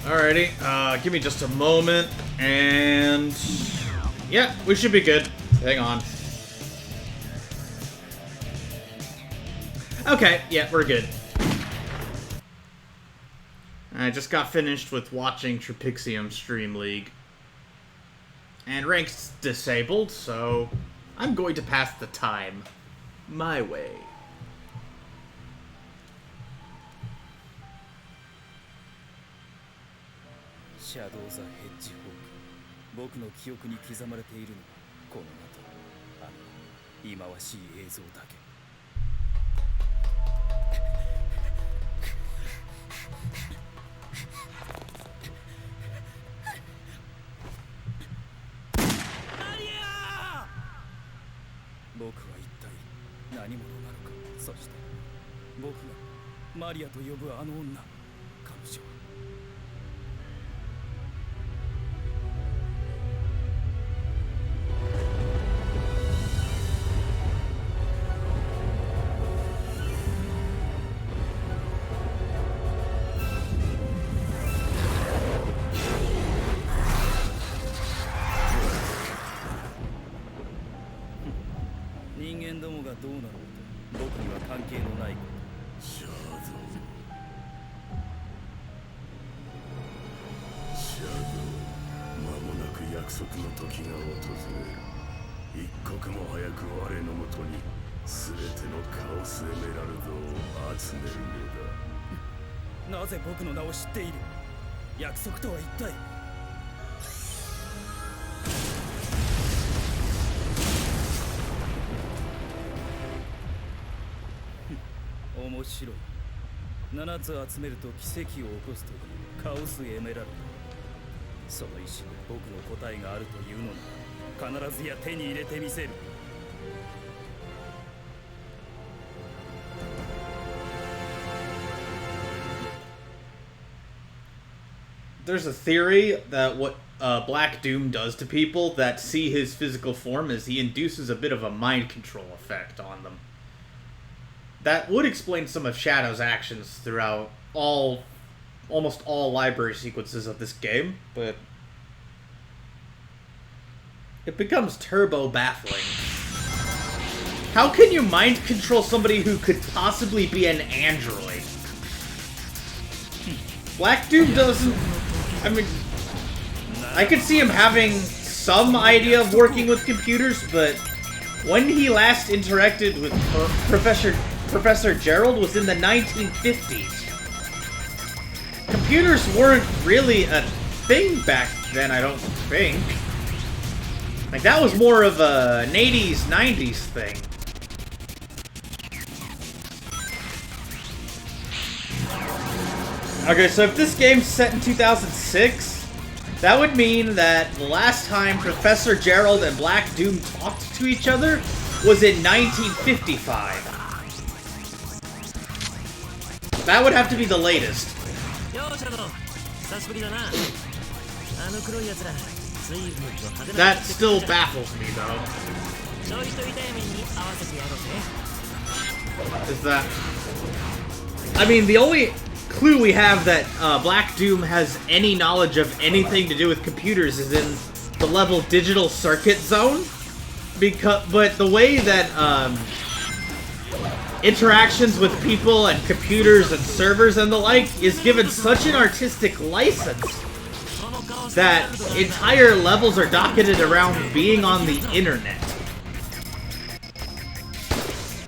Alrighty, give me just a moment, and yeah, we should be good. Hang on. Okay, yeah, we're good. I just got finished with watching Tropixium Stream League. And rank's disabled, so I'm going to pass the time my way. Shadow the Hedgehog. 僕の記憶に刻まれているのはこの後、忌まわしい映像だけ。僕は一体何者なのか。そして僕がマリアと呼ぶあの女、彼女は。人間どもがどうなろうと僕には関係のないこと。シャドウ、間もなく約束の時が訪れる。一刻も早く我のもとに全てのカオスエメラルドを集めるのだ。なぜ僕の名を知っている？約束とは一体。面白い。7つ集めると奇跡を起こすというカオスエメラルド。その石に僕の答えがあるというのなら必ずや手に入れてみせる。There's a theory that what Black Doom does to people that see his physical form is he induces a bit of a mind control effect on them. That would explain some of Shadow's actions throughout almost all library sequences of this game, but it becomes turbo baffling. How can you mind control somebody who could possibly be an android? Black Doom doesn't... I mean, I could see him having some idea of working with computers, but when he last interacted with Professor Gerald was in the 1950s. Computers weren't really a thing back then, I don't think. Like, that was more of an 80s, 90s thing. Okay, so if this game's set in 2006, that would mean that the last time Professor Gerald and Black Doom talked to each other was in 1955. That would have to be the latest. That still baffles me, though. Is that... I mean, the only clue we have that Black Doom has any knowledge of anything to do with computers is in the level Digital Circuit Zone. But the way that interactions with people and computers and servers and the like is given such an artistic license that entire levels are docketed around being on the internet.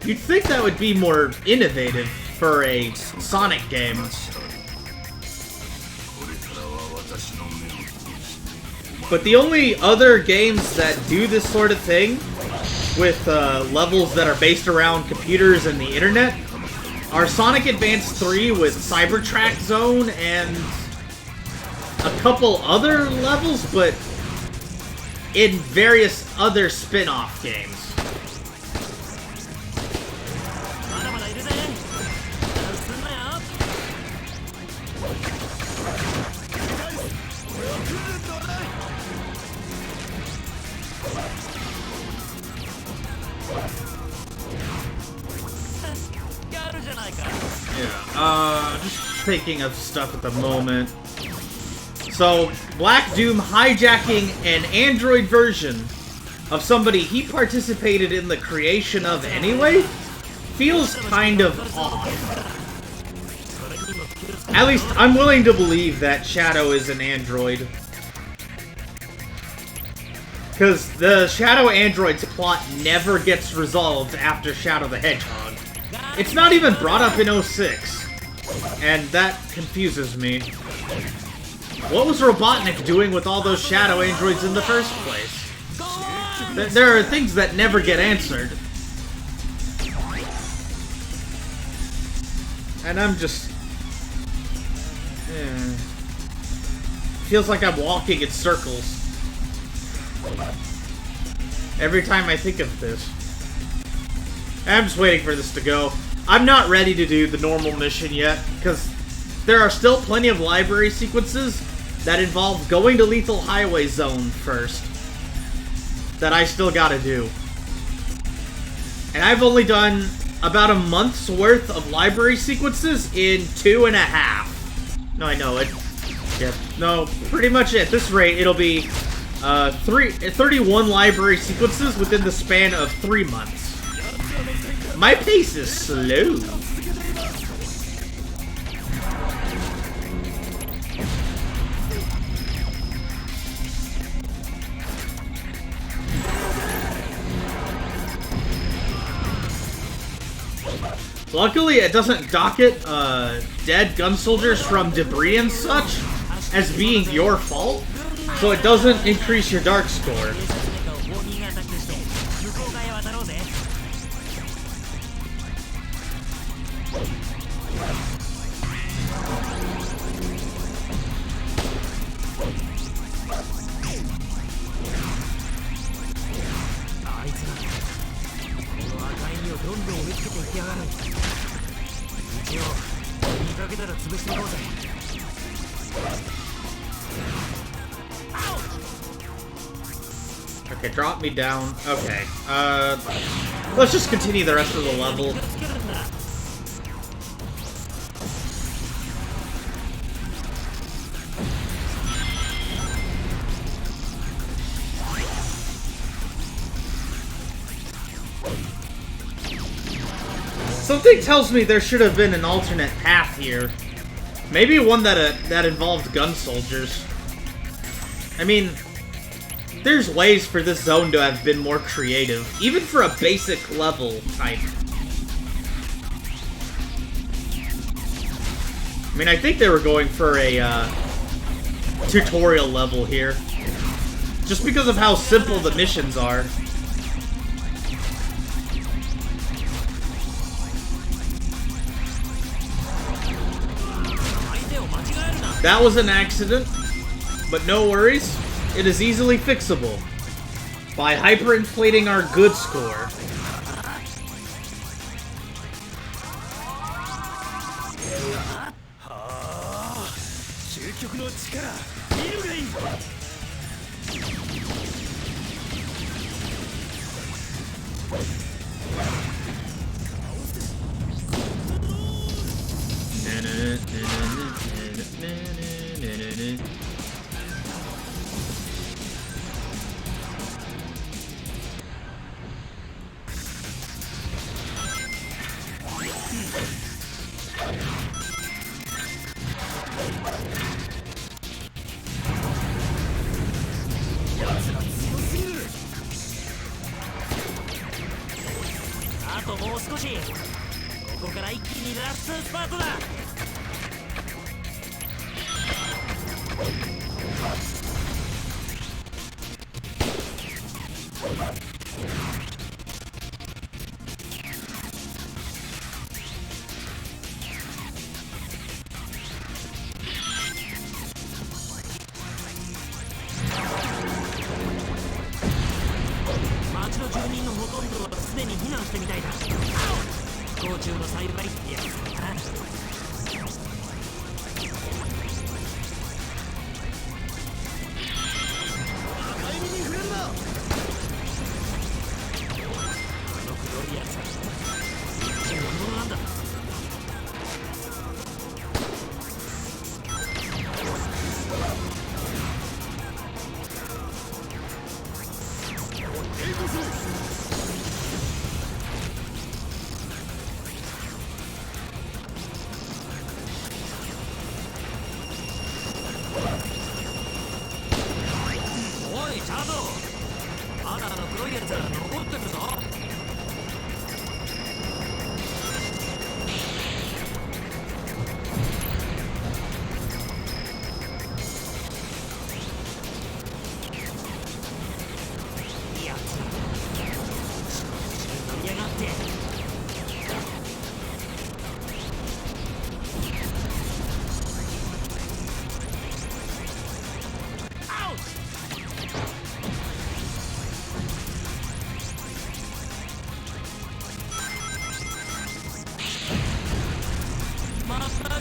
You'd think that would be more innovative for a Sonic game. But the only other games that do this sort of thing with levels that are based around computers and the internet are Sonic Advance 3 with Cybertrack Zone and a couple other levels, but in various other spin-off games. Yeah, just thinking of stuff at the moment. So, Black Doom hijacking an android version of somebody he participated in the creation of anyway feels kind of off. At least, I'm willing to believe that Shadow is an android. Because the Shadow android's plot never gets resolved after Shadow the Hedgehog. It's not even brought up in 06. And that confuses me. What was Robotnik doing with all those Shadow androids in the first place? There are things that never get answered. And I'm just... feels like I'm walking in circles. Every time I think of this. I'm just waiting for this to go. I'm not ready to do the normal mission yet, because there are still plenty of library sequences that involve going to Lethal Highway Zone first. That I still gotta do. And I've only done about a month's worth of library sequences in 2.5. No, I know it. Yeah, no, pretty much at this rate, it'll be 31 library sequences within the span of 3 months. My pace is slow. Luckily, it doesn't docket dead gun soldiers from debris and such as being your fault, so it doesn't increase your dark score. Okay, drop me down. Okay, let's just continue the rest of the level. Something tells me there should have been an alternate path here. Maybe one that involved gun soldiers. I mean, there's ways for this zone to have been more creative, even for a basic level type. I mean, I think they were going for a tutorial level here, just because of how simple the missions are. That was an accident, but no worries. It is easily fixable by hyperinflating our good score.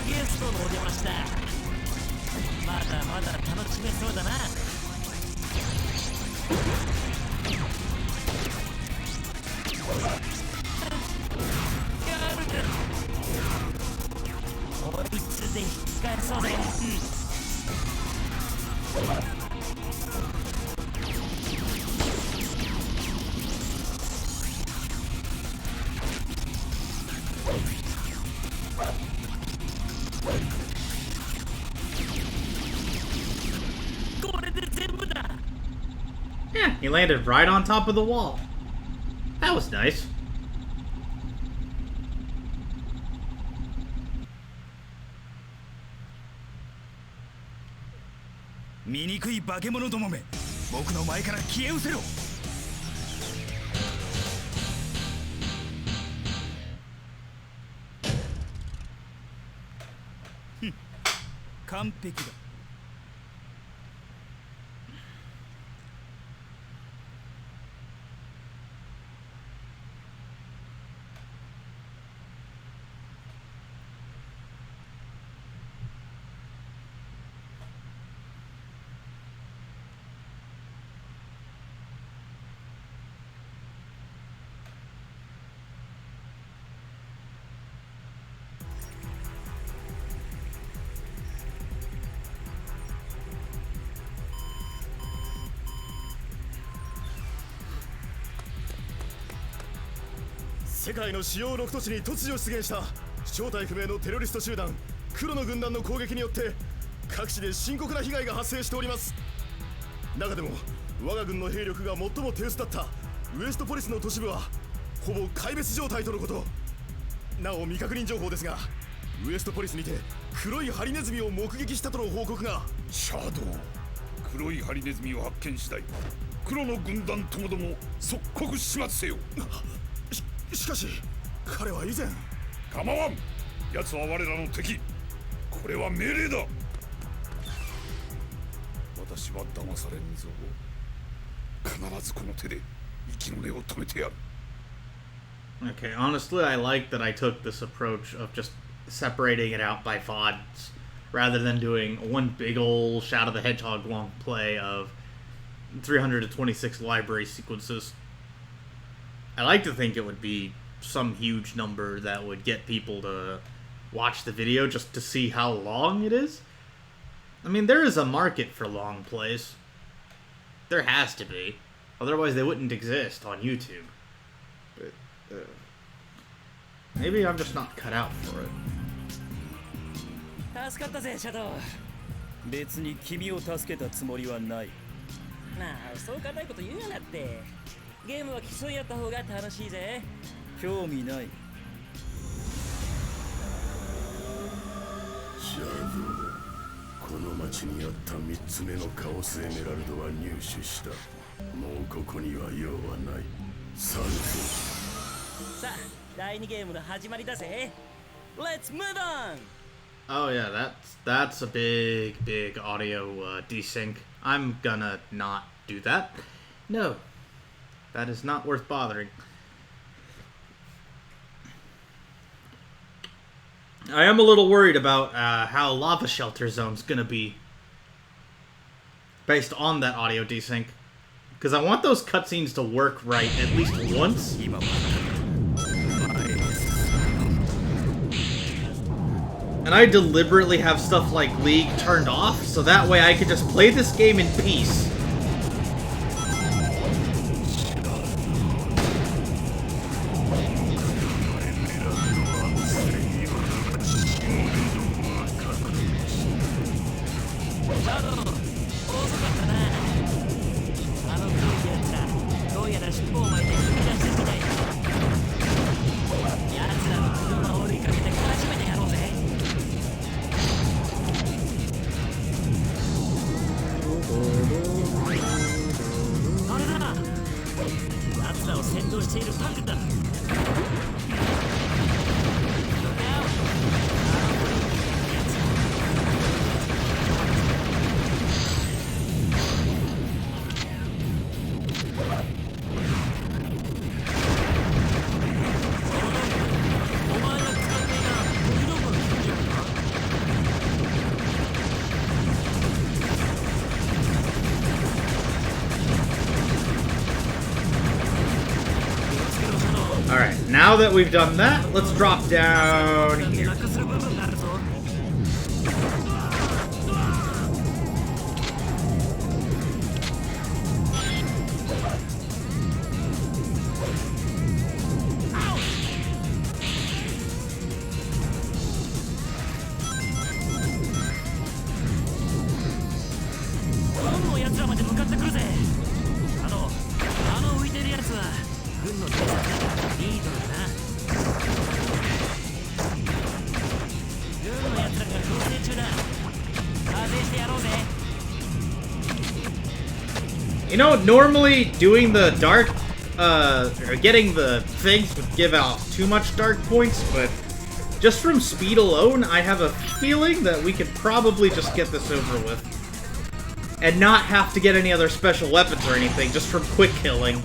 ゲストのお出ましだ。まだまだ楽しめそうだな。こいつで引き返そうぜ。これで全部だ。 Yeah, he landed right on top of the wall. That was nice. 醜い化け物どもめ、僕の前から消え失せろ。完璧だ。世界の主要6都市に突如出現した正体不明のテロリスト集団黒の軍団の攻撃によって各地で深刻な被害が発生しております。中でも我が軍の兵力が最も手薄だったウエストポリスの都市部はほぼ壊滅状態とのこと。なお未確認情報ですが、ウエストポリスにて黒いハリネズミを目撃したとの報告が。シャドウ、黒いハリネズミを発見次第黒の軍団ともども即刻始末せよ。しかし彼は以前。構わん、奴は我らの敵。これは命令だ。私は騙されんぞ。必ずこの手で息の根を止めてやる。 Okay, honestly, I like that I took this approach of just separating it out by VODs rather than doing one big ol' Shadow the Hedgehog long play of 326 library sequences. I like to think it would be some huge number that would get people to watch the video just to see how long it is. I mean, there is a market for long plays. There has to be. Otherwise, they wouldn't exist on YouTube. But, maybe I'm just not cut out for it. 助かったぜシャドウ。別に君を助けたつもりはない。なあ、そう硬いこと言うなって。ゲームは競い合った方が楽しいぜ。興味ない。シャドウ、この町にあった3つ目のカオスエメラルドは入手した。もうここには用はない。去るぞ。さあ、第2ゲームの始まりだぜ。Let's move on! Oh yeah, that's a big audio desync. I'm gonna not do that. No, that is not worth bothering. I am a little worried about how Lava Shelter Zone's gonna be based on that audio desync, because I want those cutscenes to work right at least once. And I deliberately have stuff like League turned off, so that way I can just play this game in peace. now that we've done that, let's drop down here. You know, normally doing the dark, or getting the things would give out too much dark points, but just from speed alone, I have a feeling that we could probably just get this over with. And not have to get any other special weapons or anything, just from quick killing.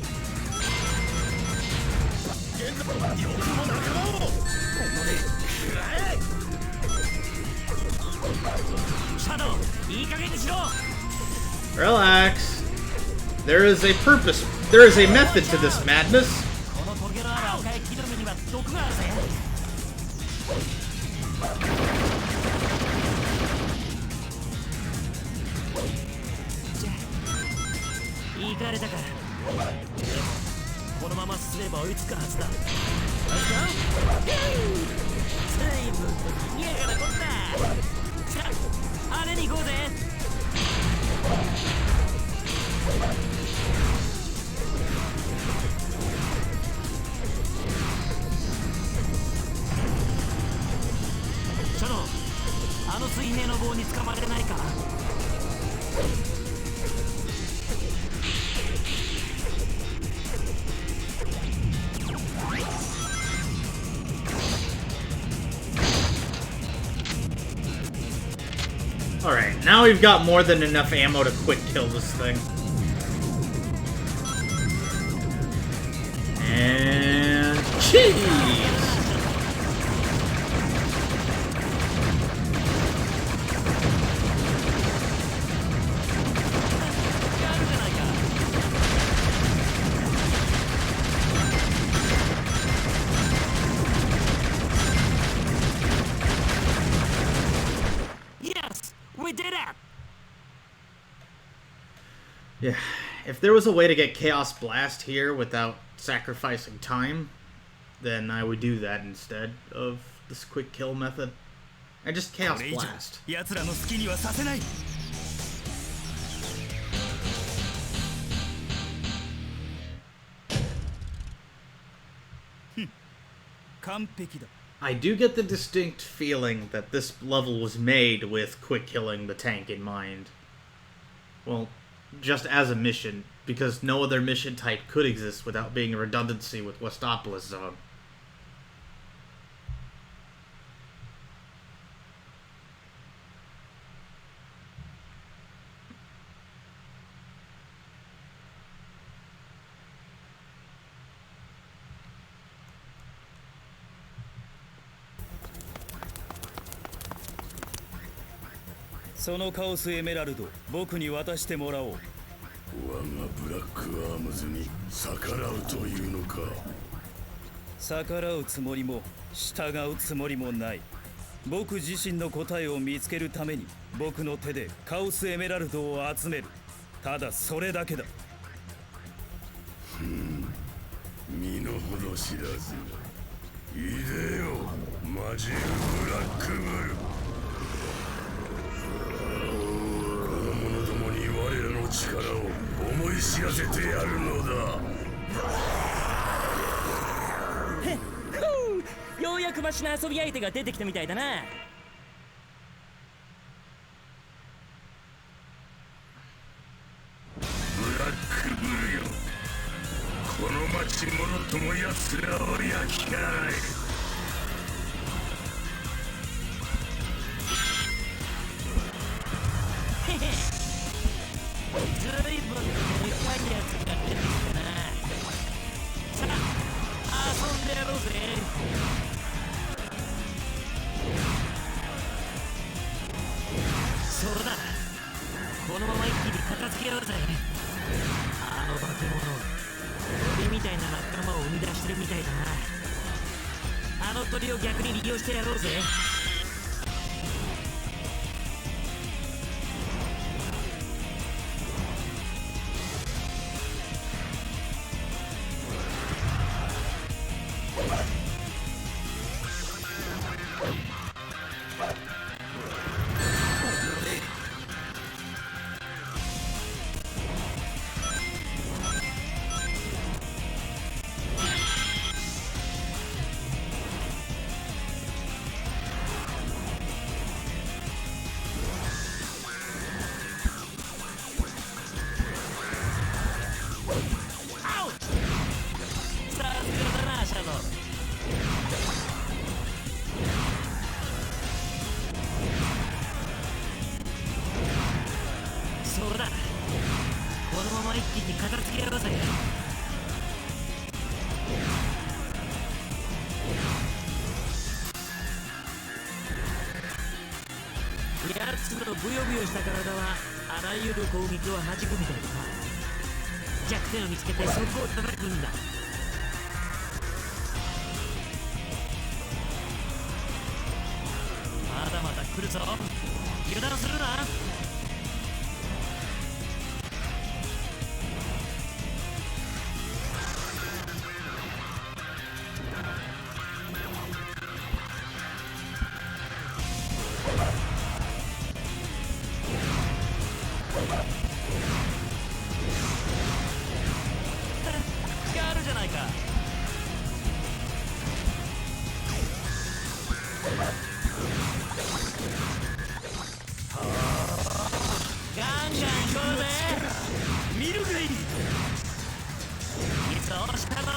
Relax. There is a purpose. There is a method to this madness. Alright, now we've got more than enough ammo to quick kill this thing. And cheese! Yeah, if there was a way to get Chaos Blast here without sacrificing time, then I would do that instead of this quick kill method. And just Chaos Blast. I do get the distinct feeling that this level was made with quick killing the tank in mind. Well, just as a mission, because no other mission type could exist without being a redundancy with Westopolis Zone. Soのカオスエメラルド、僕に渡してもらおう。我がブラックアームズに逆らうというのか。逆らうつもりも従うつもりもない。僕自身の答えを見つけるために僕の手でカオスエメラルドを集める。ただそれだけだ。身の程知らず。いでよ、マジルブラックブル。力を思い知らせてやるのだ。ようやくマシな遊び相手が出てきたみたいだな。ブラックブルよ、この町もろとも奴らを焼き払え。ずいぶんでかいやつが出てきたな。さあ遊んでやろうぜ。そうだ、このまま一気に片付けようぜ。あの化け物、鳥みたいな仲間を生み出してるみたいだな。あの鳥を逆に利用してやろうぜ。そうだ、このまま一気に片付けようぜ。やつのブヨブヨした体はあらゆる攻撃を弾くみたいだな。弱点を見つけてそこを叩くんだ。まだまだ来るぞ、油断するな。ガールじゃないか。ガンガン行こうぜ。見るがいい。いつ押したの。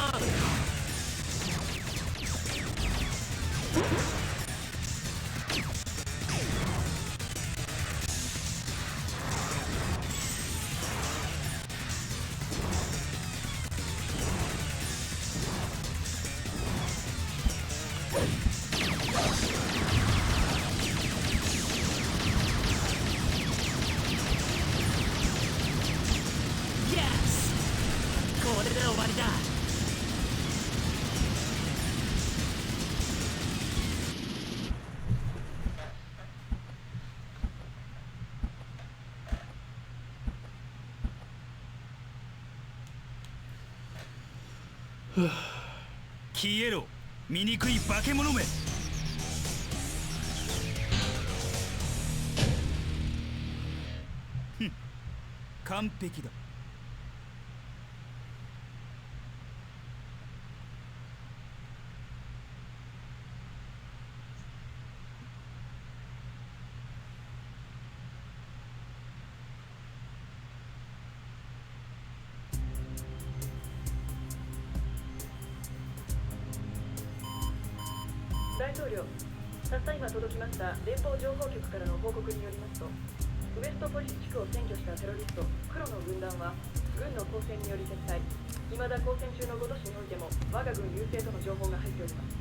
これで終わりだ。消えろ、醜い化け物め。ふん、完璧だ。大統領、たった今届きました連邦情報局からの報告によりますと、ウエストポリス地区を占拠したテロリスト黒の軍団は軍の交戦により撤退。未だ交戦中の5都市においても我が軍優勢との情報が入っております。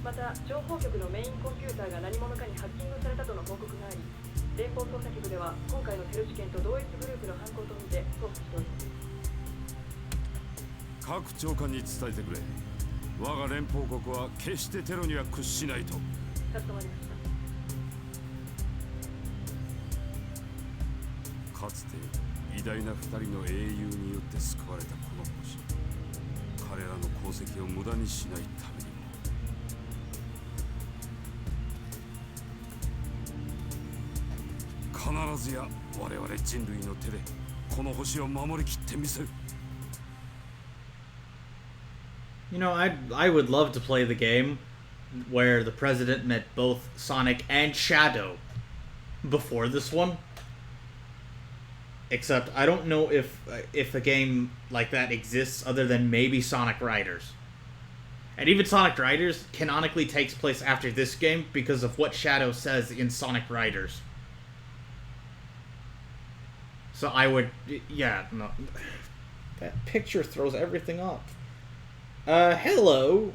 また情報局のメインコンピューターが何者かにハッキングされたとの報告があり、連邦捜査局では今回のテロ事件と同一グループの犯行とみて捜査しております。各長官に伝えてくれ。我が連邦国は決してテロには屈しないと。かしこまりました。かつて偉大な2人の英雄によって救われたこの星、彼らの功績を無駄にしないためにも、必ずや我々人類の手でこの星を守りきってみせる。You know, I would love to play the game where the president met both Sonic and Shadow before this one. Except I don't know if a game like that exists other than maybe Sonic Riders. And even Sonic Riders canonically takes place after this game because of what Shadow says in Sonic Riders. So I would, yeah, no, that picture throws everything off. Hello.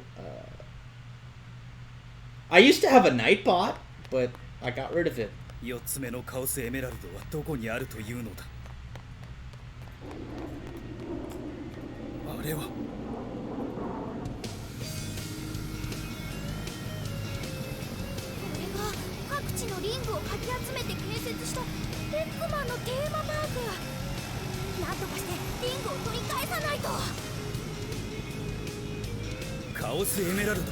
I used to have a Nightbot, but I got rid of it. 4つ目のカオスエメラルドはどこにあるというのだ。あれはのリングをかき集めて建設したエッグマンのテーマパーク。なんとかしてリングを取り返さないと。カオスエメラルド。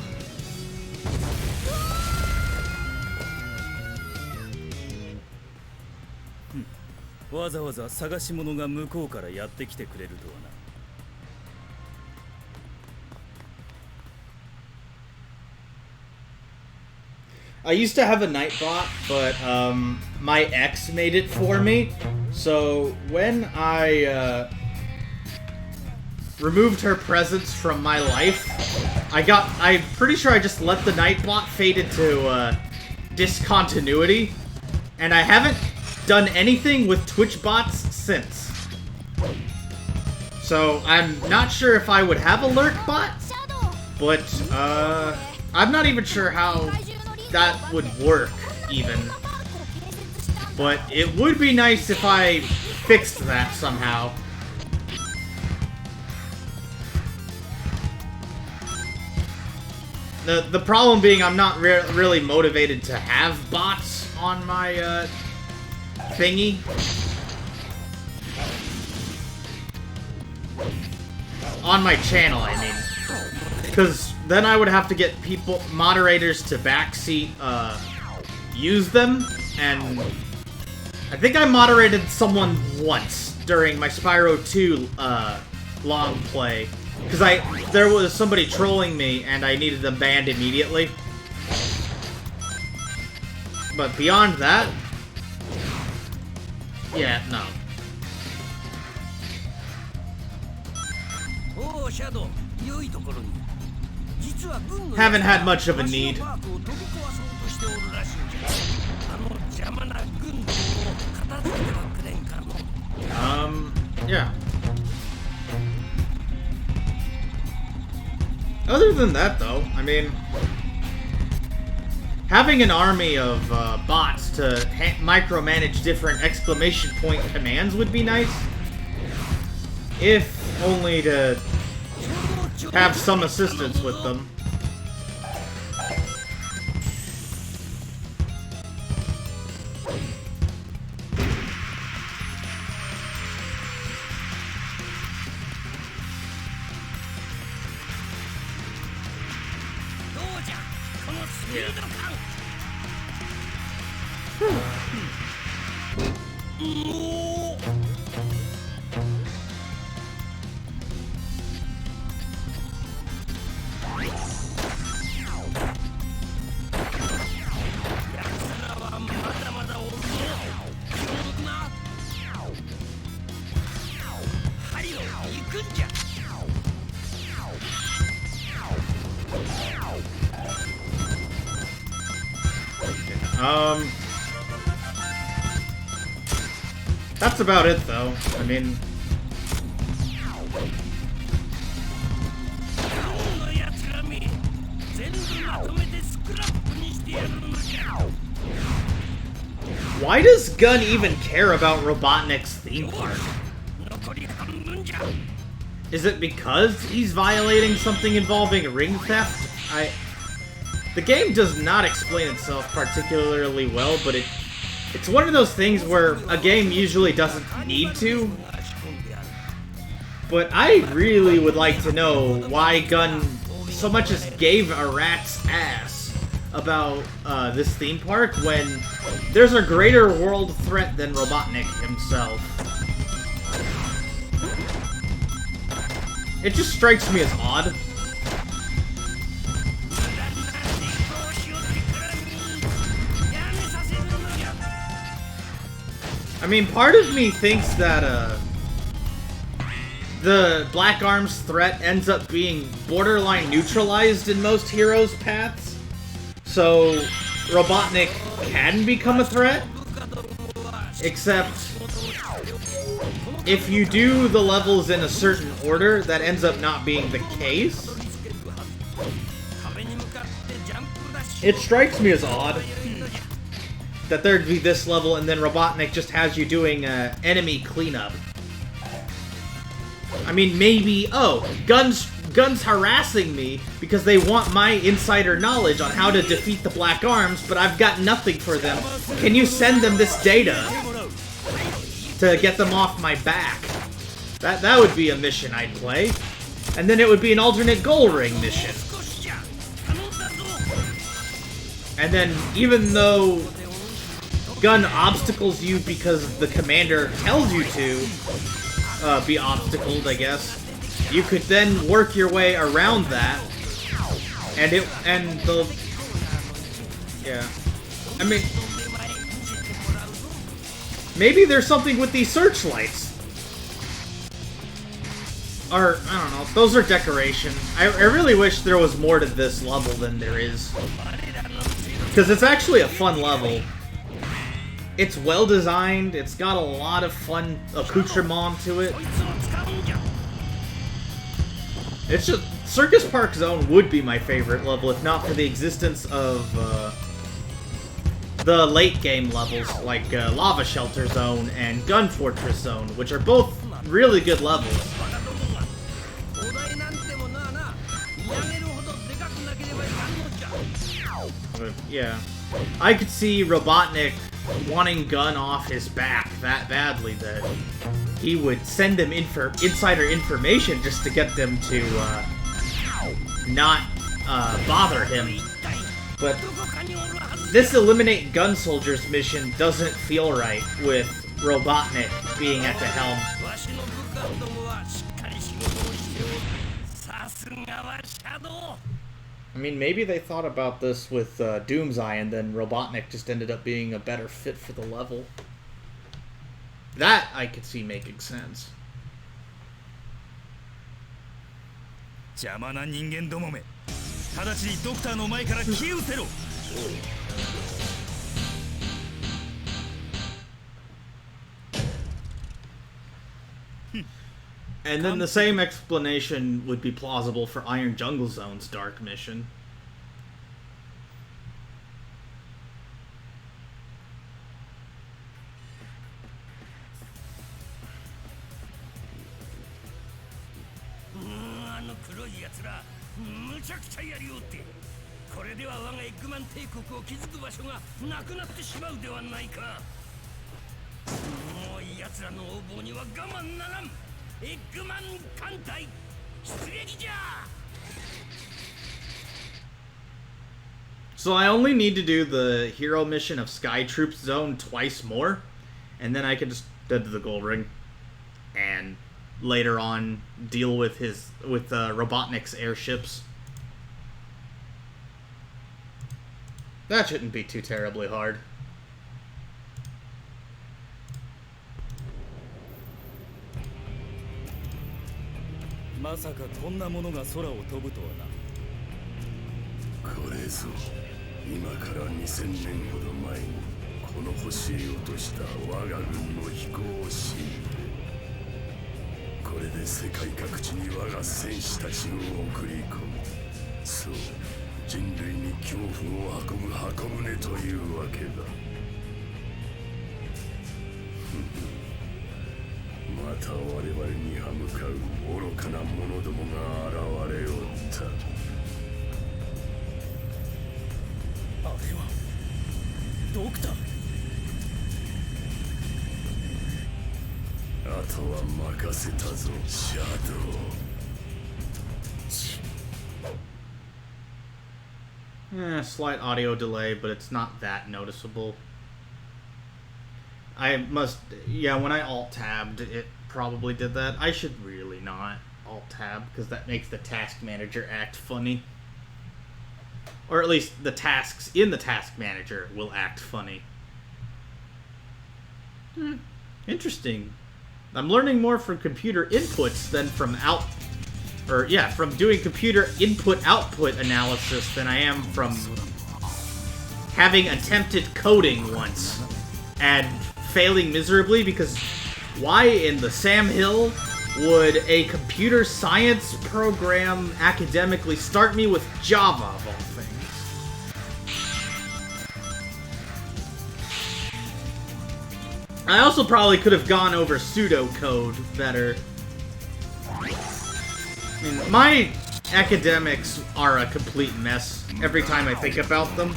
わざわざ探し物が向こうからやってきてくれるとはな。I used to have a Nightbot, but my ex made it for me. So when I removed her presence from my life, I'm pretty sure I just let the Nightbot fade into discontinuity, and I haven't done anything with Twitch bots since. So I'm not sure if I would have a lurk bot, but I'm not even sure how that would work even. But it would be nice if I fixed that somehow. The problem being I'm not really motivated to have bots on my thingy. On my channel, I mean. Because then I would have to get moderators to backseat, use them, and I think I moderated someone once during my Spyro 2, long play. Because there was somebody trolling me, and I needed them banned immediately. But beyond that, yeah, no. Haven't had much of a need. Yeah. Other than that, though, I mean, having an army of bots to micromanage different exclamation point commands would be nice. If only to have some assistance with them. That's about it, though. I mean... Why does Gun even care about Robotnik's theme park? Is it because he's violating something involving ring theft? The game does not explain itself particularly well, but it's one of those things where a game usually doesn't need to. But I really would like to know why Gun so much as gave a rat's ass about this theme park when there's a greater world threat than Robotnik himself. It just strikes me as odd. I mean, part of me thinks that, the Black Arms threat ends up being borderline neutralized in most heroes' paths, so Robotnik can become a threat, except if you do the levels in a certain order, that ends up not being the case. It strikes me as odd that there'd be this level and then Robotnik just has you doing enemy cleanup. I mean, maybe, oh, Gun's Gun's harassing me because they want my insider knowledge on how to defeat the Black Arms, but I've got nothing for them. Can you send them this data to get them off my back? That would be a mission I'd play. And then it would be an alternate gold ring mission. And then, even though Gun obstacles you because the commander tells you to be obstacled, I guess, you could then work your way around that. Yeah. I mean, maybe there's something with these searchlights. Or, I don't know, those are decoration. I really wish there was more to this level than there is. Because it's actually a fun level. It's well designed, it's got a lot of fun accoutrement to it. It's just, Circus Park Zone would be my favorite level if not for the existence of the late game levels like Lava Shelter Zone and Gun Fortress Zone, which are both really good levels. Yeah. I could see Robotnik wanting Gun off his back that badly that he would send them insider information just to get them to not bother him. But this Eliminate Gun Soldiers mission doesn't feel right with Robotnik being at the helm. I mean, maybe they thought about this with Doomseye, and then Robotnik just ended up being a better fit for the level. That I could see making sense. 邪魔な人間どもめ、直ちにドクターの前から消え失せろ。 And then the same explanation would be plausible for Iron Jungle Zone's Dark Mission. So I only need to do the hero mission of Sky Troops Zone twice more, and then I can just head to the Gold Ring, and later on deal with Robotnik's airships. That shouldn't be too terribly hard. まさかこんなものが空を飛ぶとはな。これぞ今から2000年ほど前にこの星へ落とした我が軍の飛行シール。これで世界各地に我が戦士たちを送り込む。そう、人類に恐怖を運ぶ箱舟というわけだ。また我々に歯向かう愚かな者どもが現れおった。あれはドクター。あとは任せたぞ、シャドウ。Slight audio delay, but it's not that noticeable. Yeah, when I alt-tabbed, it probably did that. I should really not alt-tab, because that makes the task manager act funny. Or at least the tasks in the task manager will act funny. Interesting. I'm learning more from computer inputs than from from doing computer input-output analysis than I am from having attempted coding once and failing miserably, because why in the Sam Hill would a computer science program academically start me with Java of all things? I also probably could have gone over pseudocode better. I mean, my academics are a complete mess every time I think about them.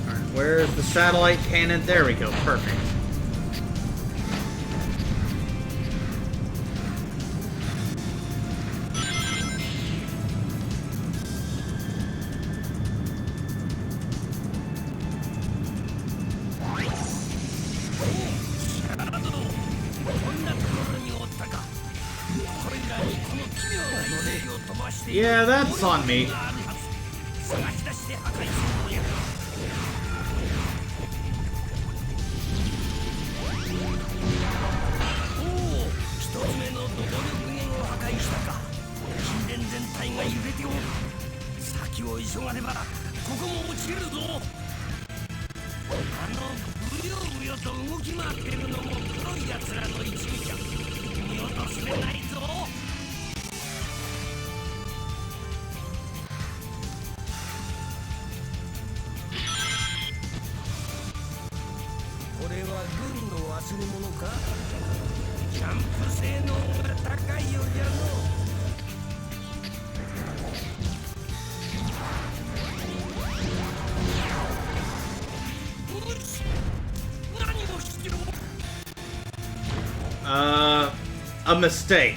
Alright, where's the satellite cannon? There we go, perfect. Yeah, that's on me. A mistake.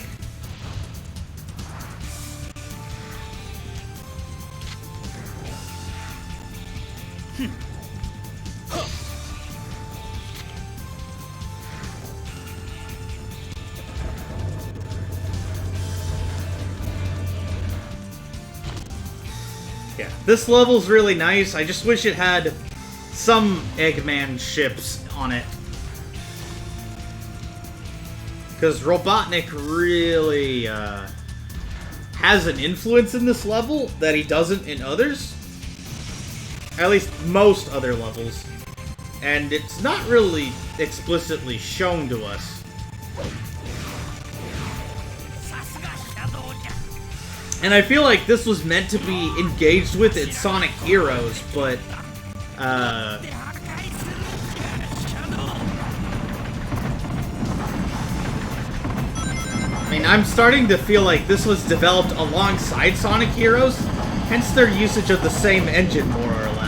Yeah, this level's really nice. I just wish it had some Eggman ships on it. Because Robotnik really has an influence in this level that he doesn't in others. At least most other levels. And it's not really explicitly shown to us. And I feel like this was meant to be engaged with in Sonic Heroes, but I mean, I'm starting to feel like this was developed alongside Sonic Heroes, hence their usage of the same engine, more or less.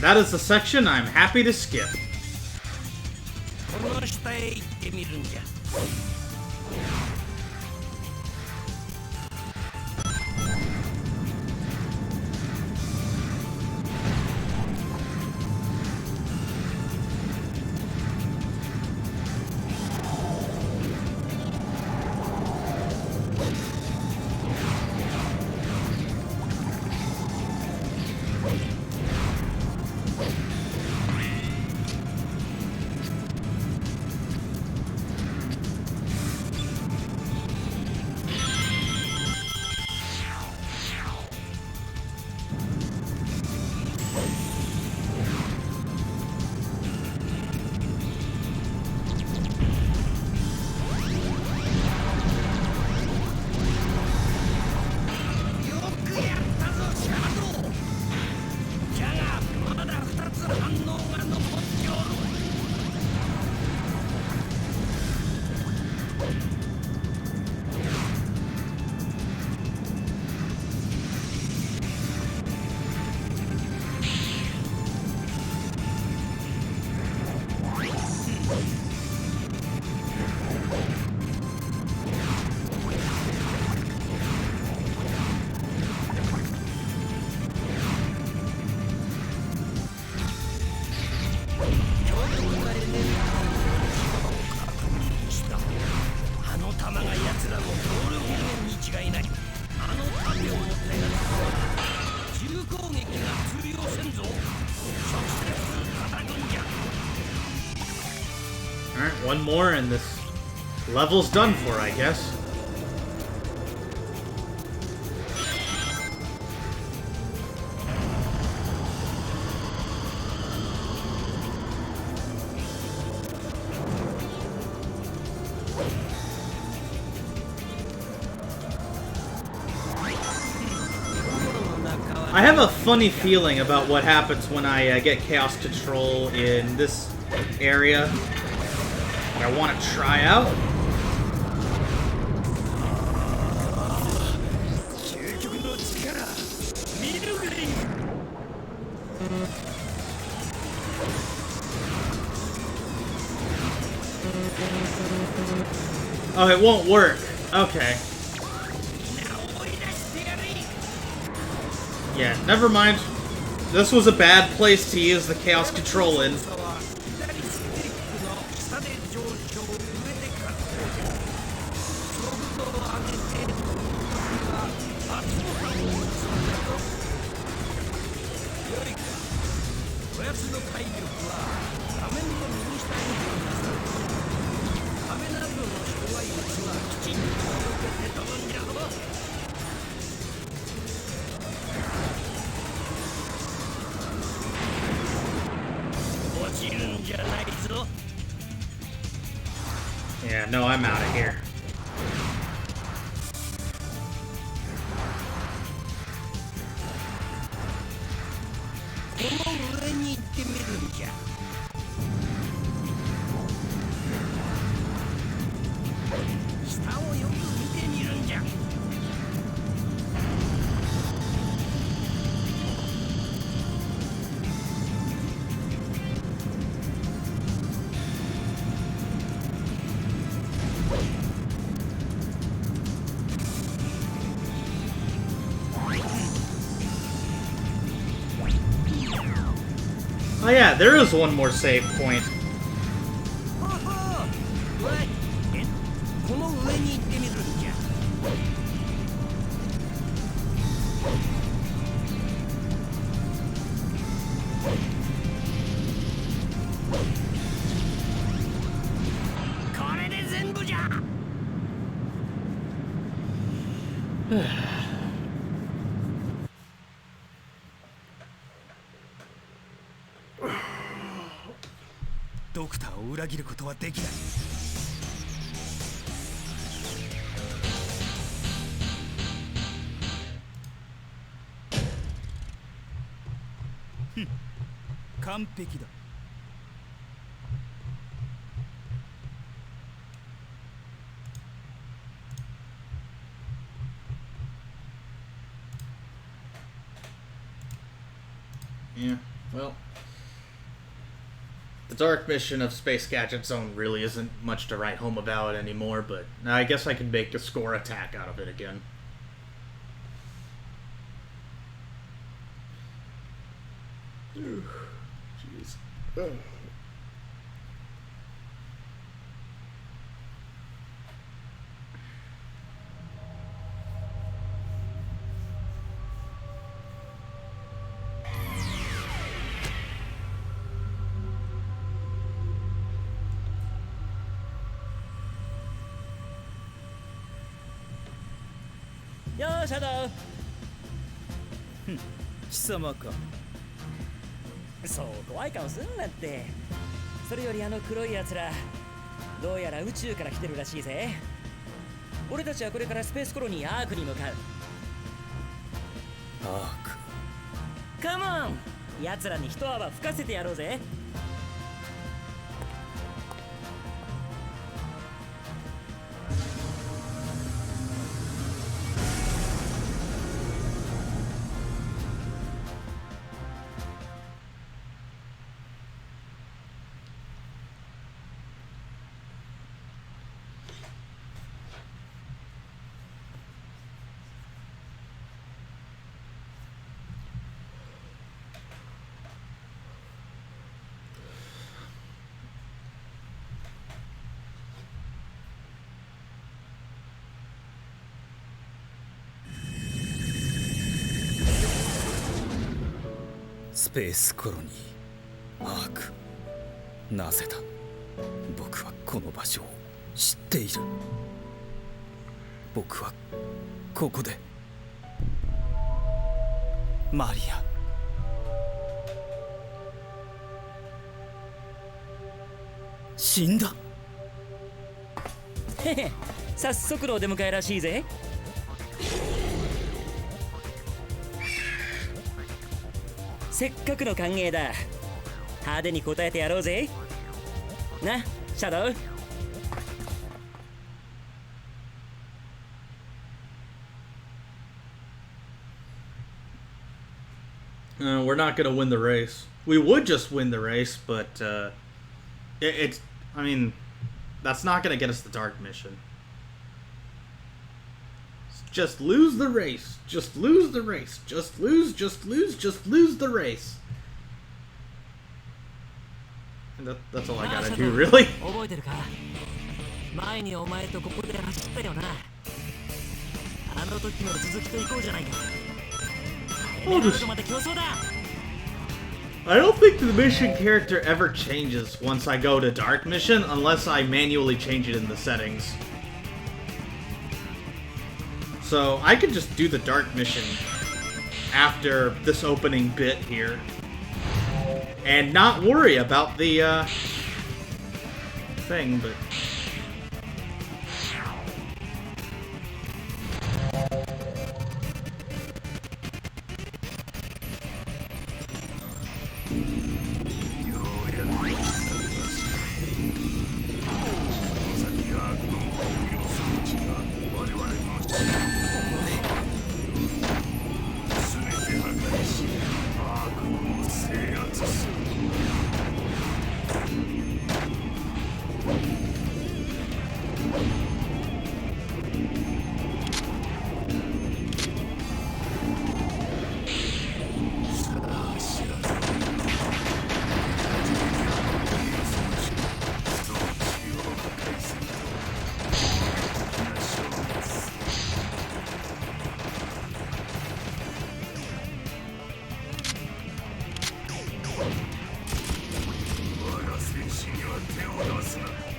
That is the section I'm happy to skip. one more and this level's done for, I guess. I have a funny feeling about what happens when I get Chaos Control in this area that I want to try out. Oh, it won't work. Okay. Yeah, never mind. This was a bad place to use the Chaos Control in. Yeah, no, I'm out of here. Oh yeah, there is one more save point. Yeah, well, the dark mission of Space Gadget Zone really isn't much to write home about anymore, but I guess I can make a score attack out of it again. Jeez. Oh. Hm, 貴様か。そう怖い顔すんなって。それよりあの黒いやつら、どうやら宇宙から来てるらしいぜ。俺たちはこれからスペースコロニーアークに向かう。アーク。カモン、奴らに一泡吹かせてやろうぜ。スペースコロニーアーク、なぜだ。僕はこの場所を知っている。僕はここでマリア死んだ。へへ、早速のお出迎えらしいぜ。せっかくの歓迎だ。派手に答えてやろうぜ。な、シャドウ。We're not gonna win the race. We would just win the race, but it's. I mean, that's not gonna get us the dark mission. Just lose the race. Just lose the race. Just lose the race. And that's all I gotta do, really. 覚えてるか？前にお前とここで走ったよな。あの時の続きと行こうじゃないか。I don't think the mission character ever changes once I go to Dark Mission, unless I manually change it in the settings. So I could just do the Dark Mission after this opening bit here, and not worry about the thing, but...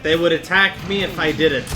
They would attack me if I didn't.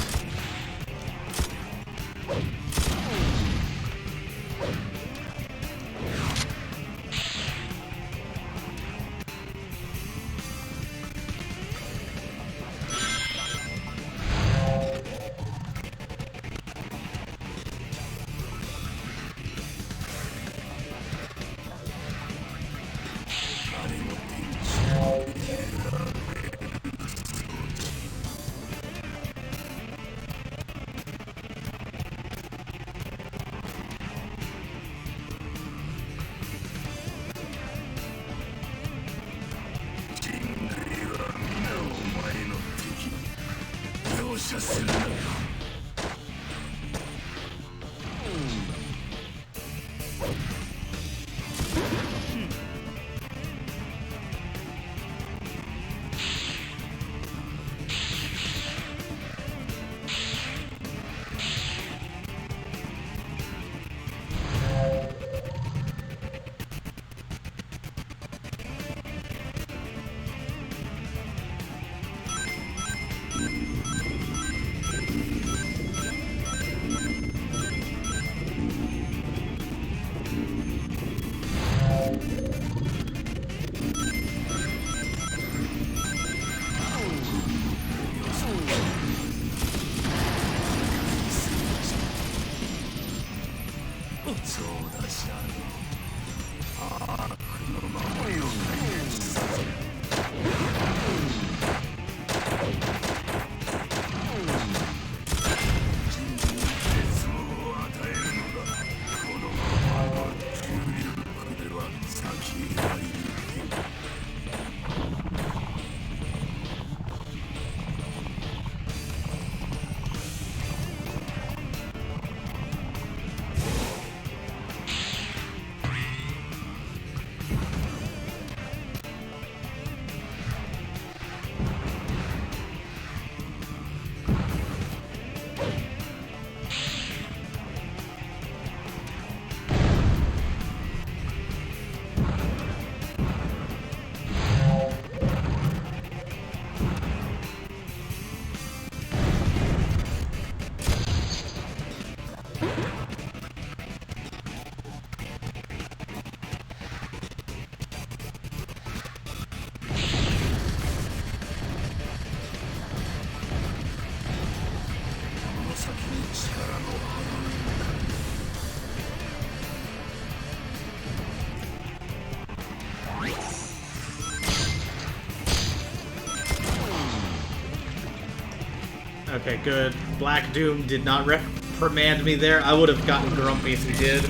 Okay, good. Black Doom did not reprimand me there. I would have gotten grumpy if he did.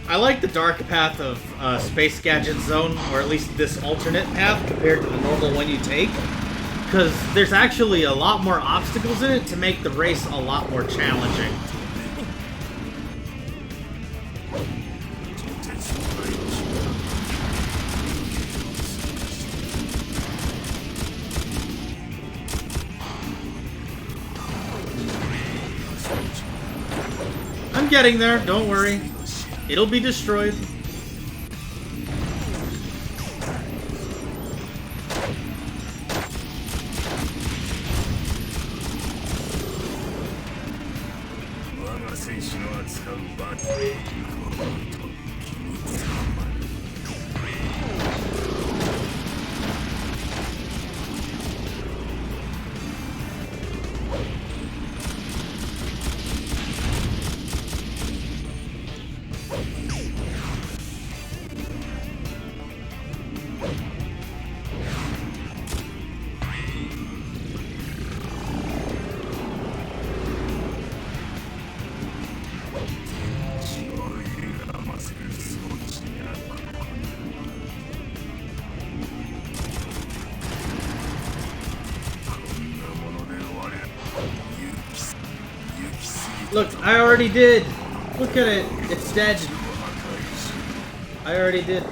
I like the dark path of Space Gadget Zone, or at least this alternate path compared to the normal one you take, because there's actually a lot more obstacles in it to make the race a lot more challenging. I'm getting there, don't worry. It'll be destroyed. Look, I already did. Look at it. It's dead. I already did.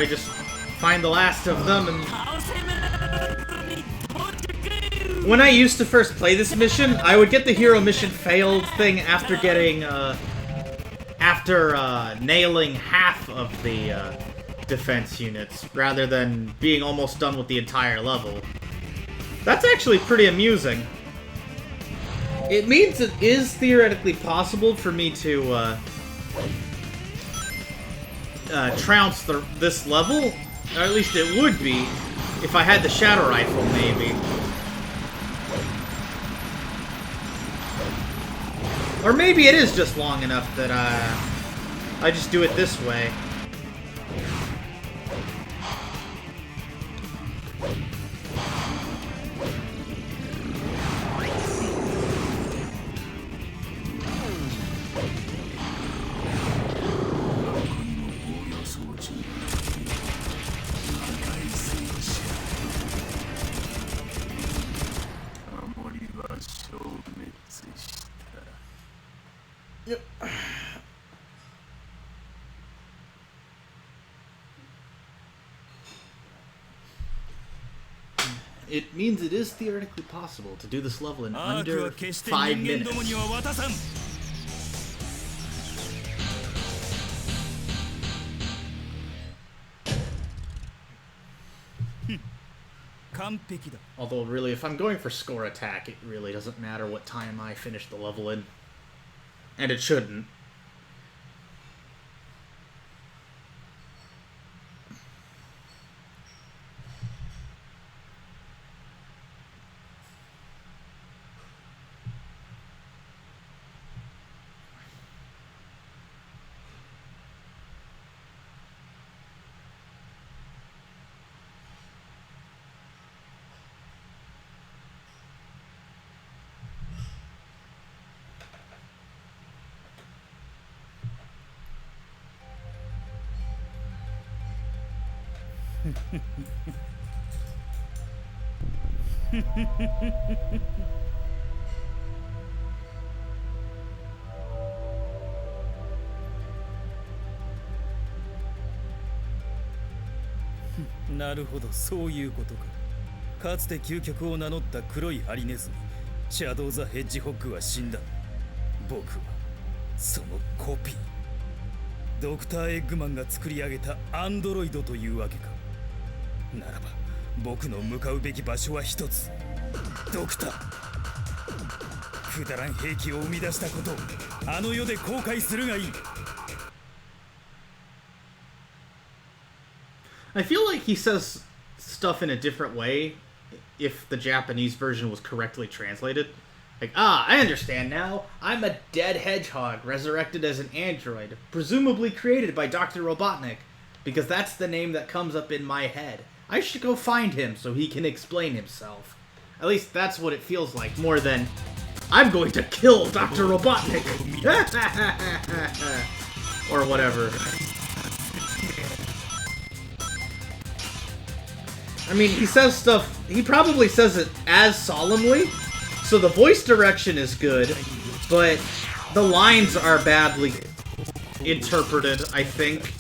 I just find the last of them and... When I used to first play this mission, I would get the hero mission failed thing after getting, nailing half of the, defense units, rather than being almost done with the entire level. That's actually pretty amusing. It means it is theoretically possible for me to, trounce this level, or at least it would be, if I had the Shadow Rifle, maybe. Or maybe it is just long enough that, I just do it this way. Yep. It means it is theoretically possible to do this level in under 5 minutes. Although really, if I'm going for score attack, it really doesn't matter what time I finish the level in. And it shouldn't.なるほど、そういうことか。かつて究極を名乗った黒いハリネズミ、シャドウ・ザ・ヘッジホッグは死んだ。僕はそのコピー。ドクター・エッグマンが作り上げたアンドロイドというわけか。ならば僕の向かうべき場所は一つ。ドクター。くだらん兵器を生み出したことをあの世で後悔するがいい。I feel like he says stuff in a different way if the Japanese version was correctly translated. Like, I understand now. I'm a dead hedgehog resurrected as an android, presumably created by Dr. Robotnik, because that's the name that comes up in my head. I should go find him so he can explain himself. At least that's what it feels like, more than, I'm going to kill Dr. Robotnik! Or whatever. I mean, he says stuff, he probably says it as solemnly, so the voice direction is good, but the lines are badly interpreted, I think.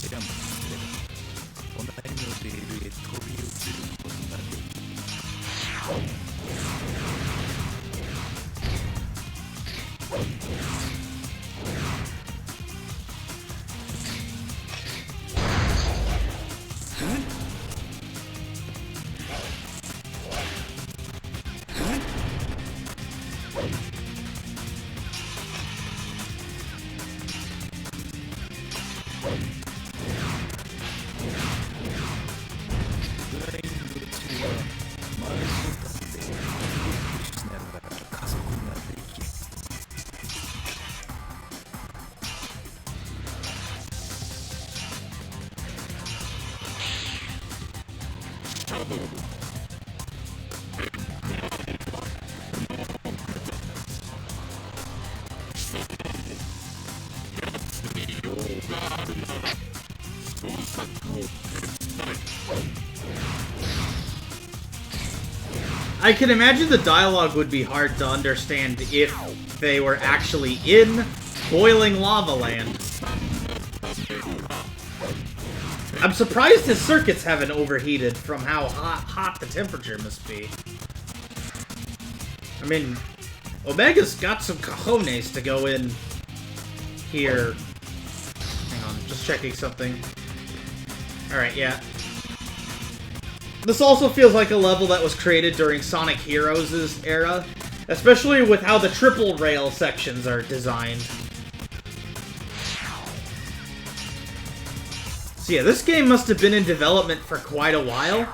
I can imagine the dialogue would be hard to understand if they were actually in boiling lava land. I'm surprised his circuits haven't overheated from how hot the temperature must be. I mean, Omega's got some cojones to go in here. Hang on, just checking something. Alright, yeah. This also feels like a level that was created during Sonic Heroes' era, especially with how the triple rail sections are designed. So yeah, this game must have been in development for quite a while.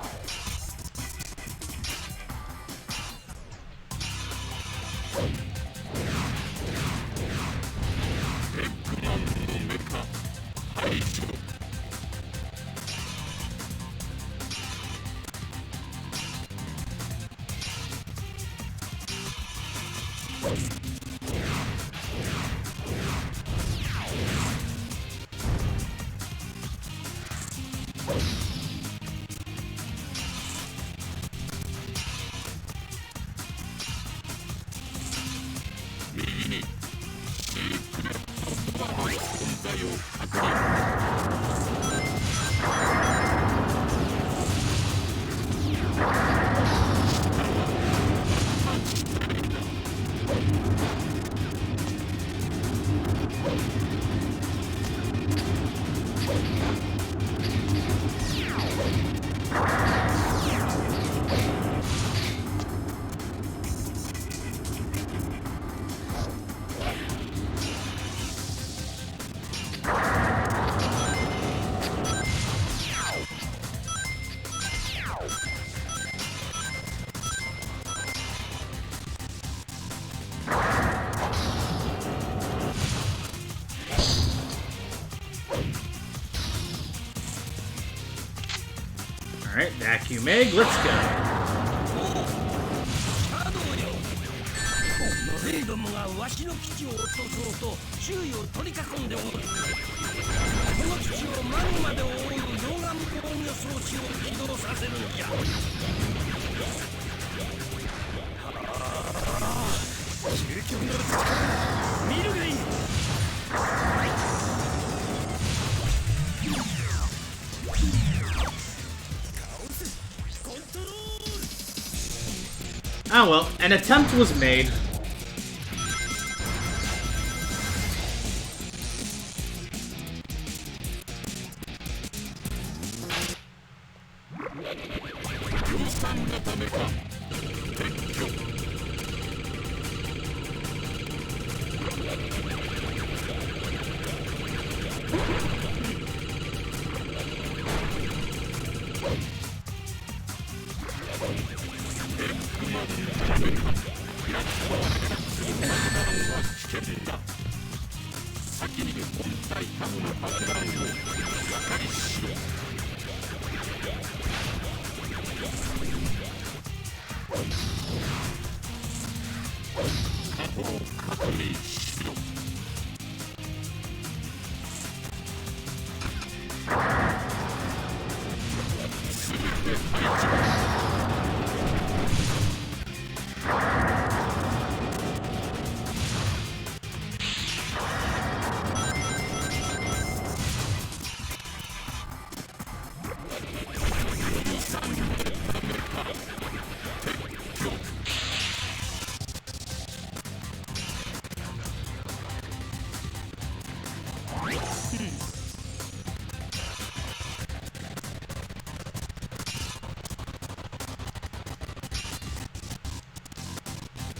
Alright, Vacuum Egg, let's go. レイどもがわしの基地を落とそうと周囲を取り囲んでおる。この基地をマグマで覆う溶岩防御装置を起動させるのじゃ。究極の力、見るがいい。Oh well, an attempt was made.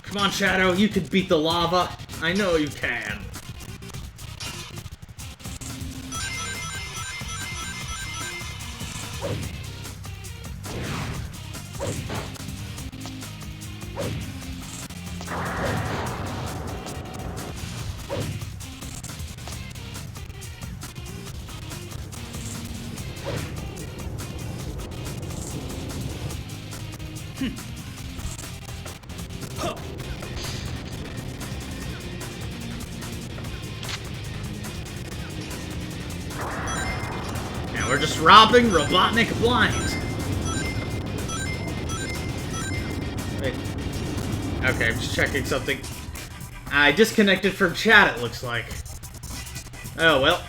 Come on, Shadow, you can beat the lava. I know you can. We're just robbing Robotnik blind. Wait. Okay, I'm just checking something. I disconnected from chat, it looks like. Oh, well.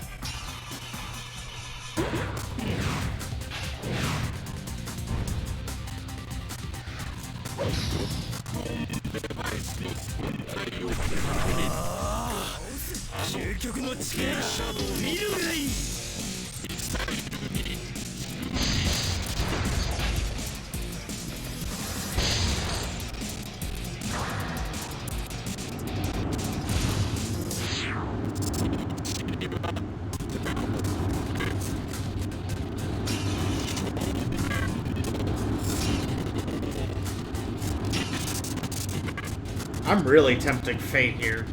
極の力見るがいい。I'm really tempting fate here.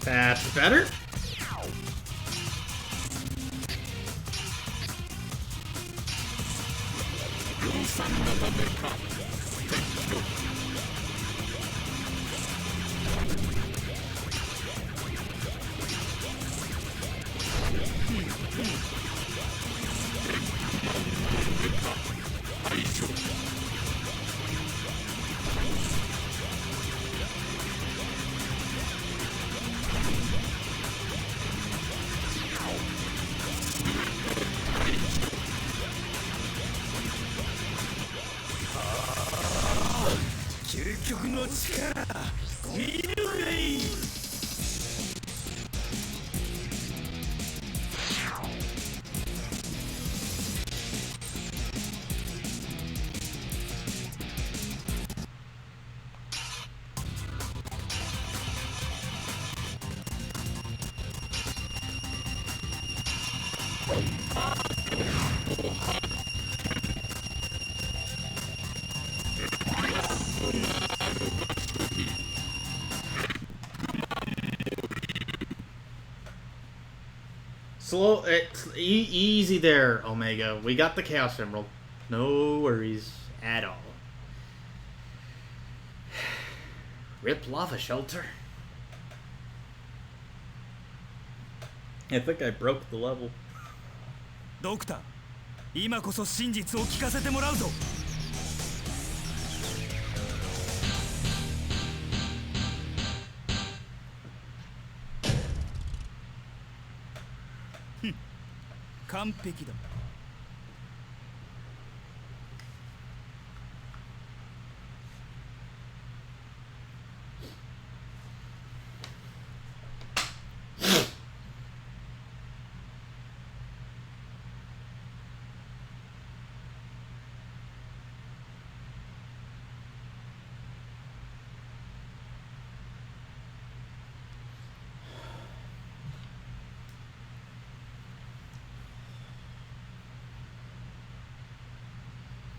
That's better. Slow, easy there, Omega. We got the Chaos Emerald. No worries at all. Rip Lava Shelter. I think I broke the level. ドクター、今こそ真実を聞かせてもらうぞ。完璧だ。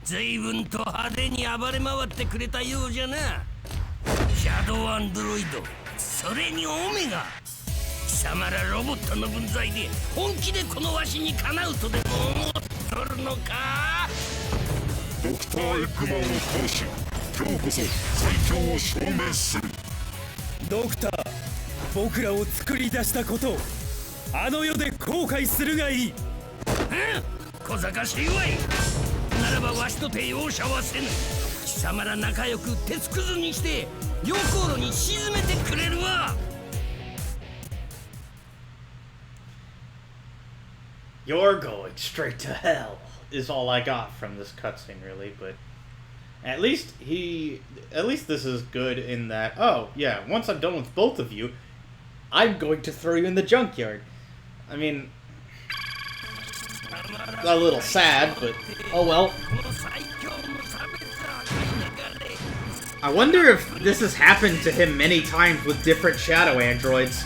随分と派手に暴れ回ってくれたようじゃな。シャドウアンドロイド、それにオメガ、貴様らロボットの分際で本気でこのわしにかなうとでも思っとるのか。ドクター・エッグマンを倒し、今日こそ最強を証明する。ドクター、僕らを作り出したことをあの世で後悔するがいい。小賢しいわい。ならばわしとて容赦はせぬ。貴様ら仲良く鉄くずにして溶鉱炉に沈めてくれるわ。You're going straight to hell is all I got from this cutscene, really, but At least this is good in that, oh, yeah, once I'm done with both of you, I'm going to throw you in the junkyard. I mean, a little sad, but oh well. I wonder if this has happened to him many times with different shadow androids.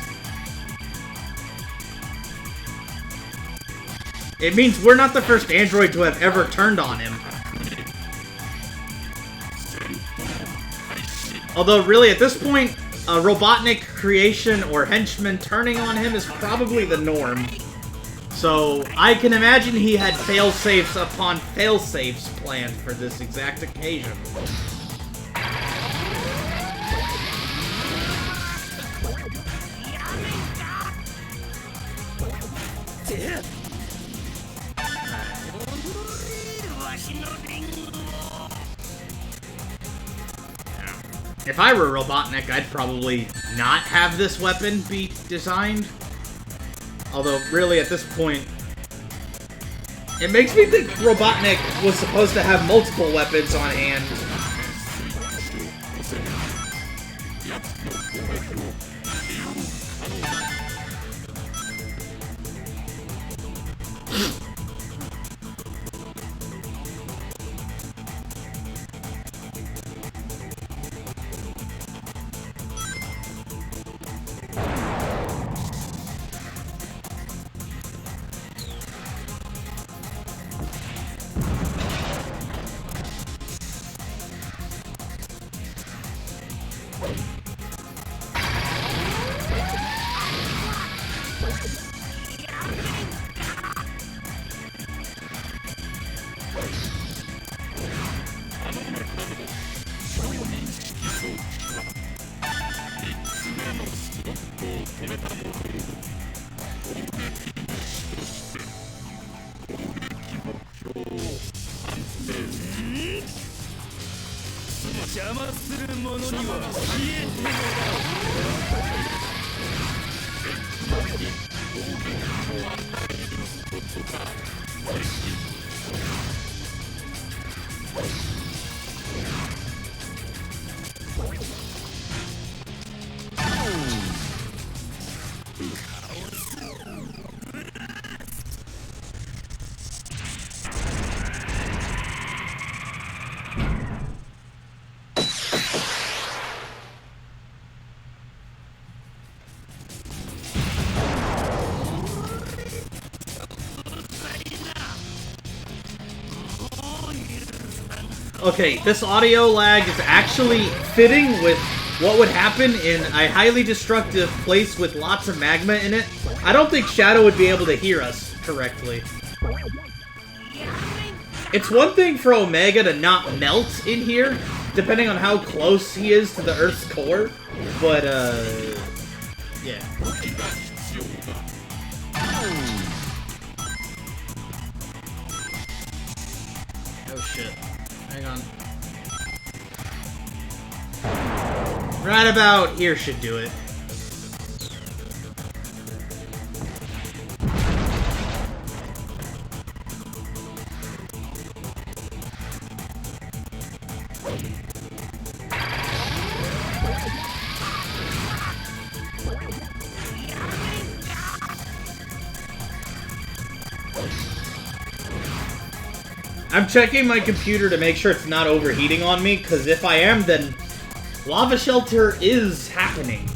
It means we're not the first android to have ever turned on him. Although, really, at this point, a Robotnik creation or henchman turning on him is probably the norm. So, I can imagine he had fail-safes upon fail-safes planned for this exact occasion. If I were Robotnik, I'd probably not have this weapon be designed. Although, really, at this point, it makes me think Robotnik was supposed to have multiple weapons on hand. Okay, this audio lag is actually fitting with what would happen in a highly destructive place with lots of magma in it. I don't think Shadow would be able to hear us correctly. It's one thing for Omega to not melt in here, depending on how close he is to the Earth's core, but, yeah. Oh shit. Hang on. Right about here should do it. I'm checking my computer to make sure it's not overheating on me, because if I am, then Lava Shelter is happening.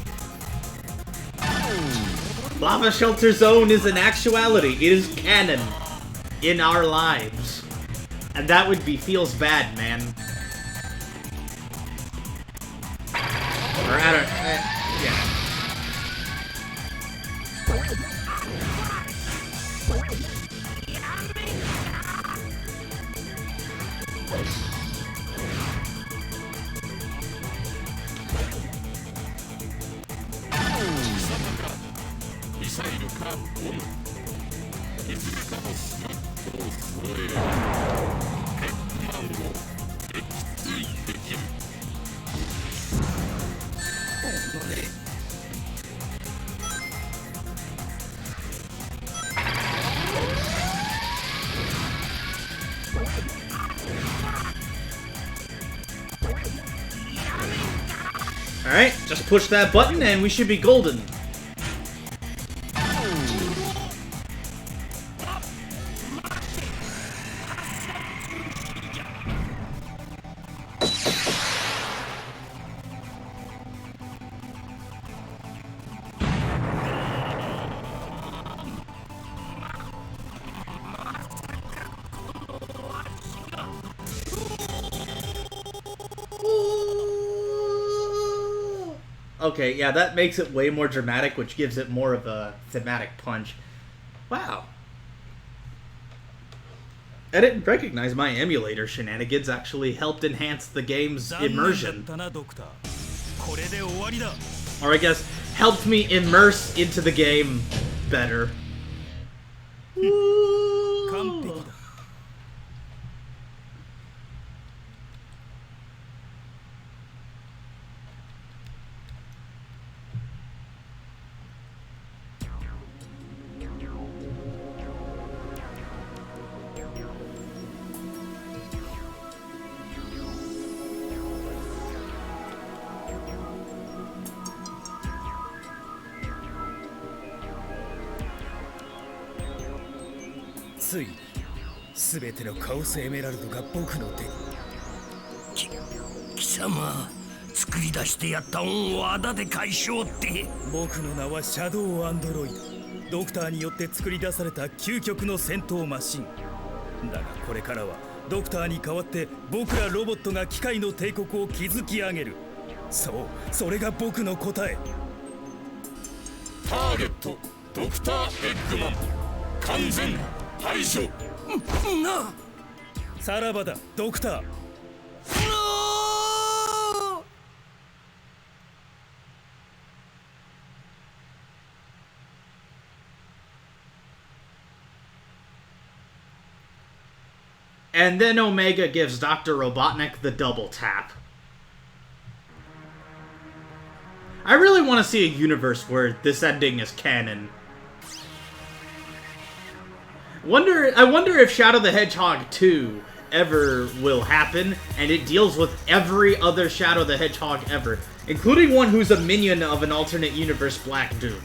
Lava Shelter Zone is an actuality. It is canon in our lives. And that would be feels bad, man. Or I don't... yeah. Alright, just push that button and we should be golden. Okay, yeah, that makes it way more dramatic, which gives it more of a thematic punch. Wow. I didn't recognize my emulator shenanigans actually helped enhance the game's immersion. Or I guess, helped me immerse into the game better.ついに全てのカオスエメラルドが僕の手に。貴様、作り出してやった恩をあだで解消って。僕の名はシャドウアンドロイド。ドクターによって作り出された究極の戦闘マシン。だがこれからはドクターに代わって僕らロボットが機械の帝国を築き上げる。そう、それが僕の答え。ターゲットドクター・エッグマン完全排除。なさらばだドクター。And then Omega gives Dr. Robotnik the double tap. I really want to see a universe where this ending is canon. I wonder if Shadow the Hedgehog 2 ever will happen, and it deals with every other Shadow the Hedgehog ever, including one who's a minion of an alternate universe Black Doom.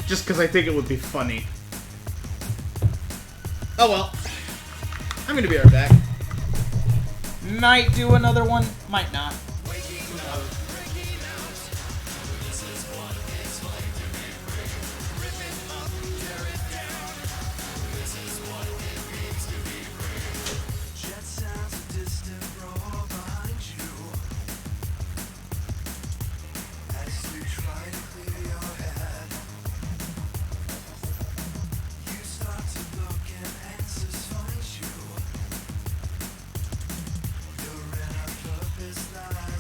Just because I think it would be funny. Oh well. I'm gonna be right back. Might do another one, might not. It's not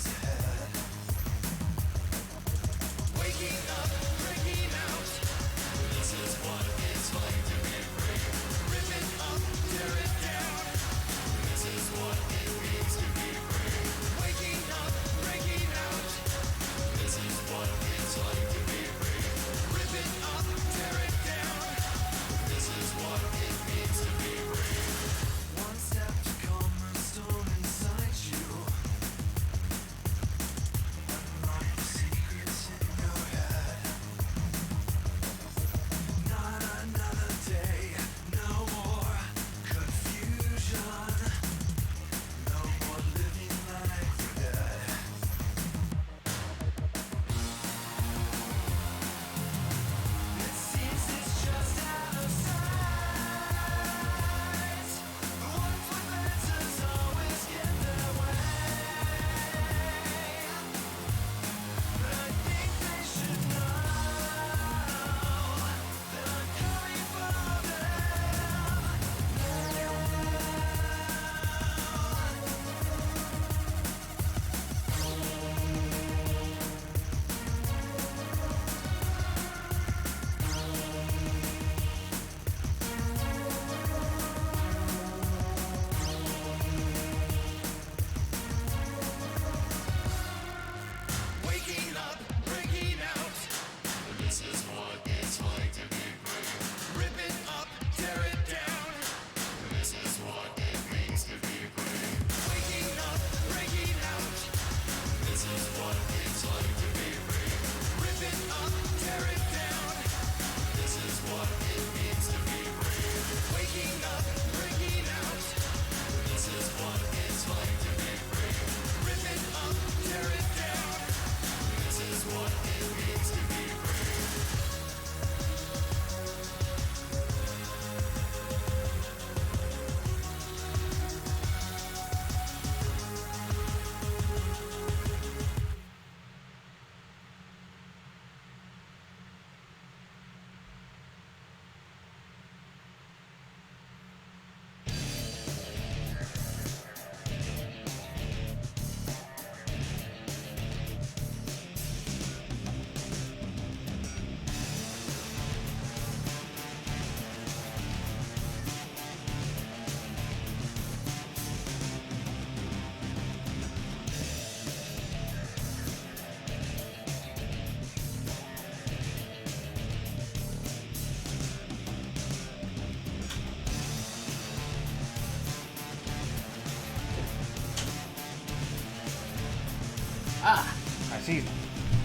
see.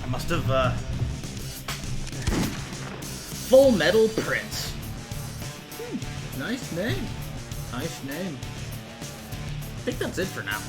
I must have, Fullmetal Prince. Nice name. Nice name. I think that's it for now.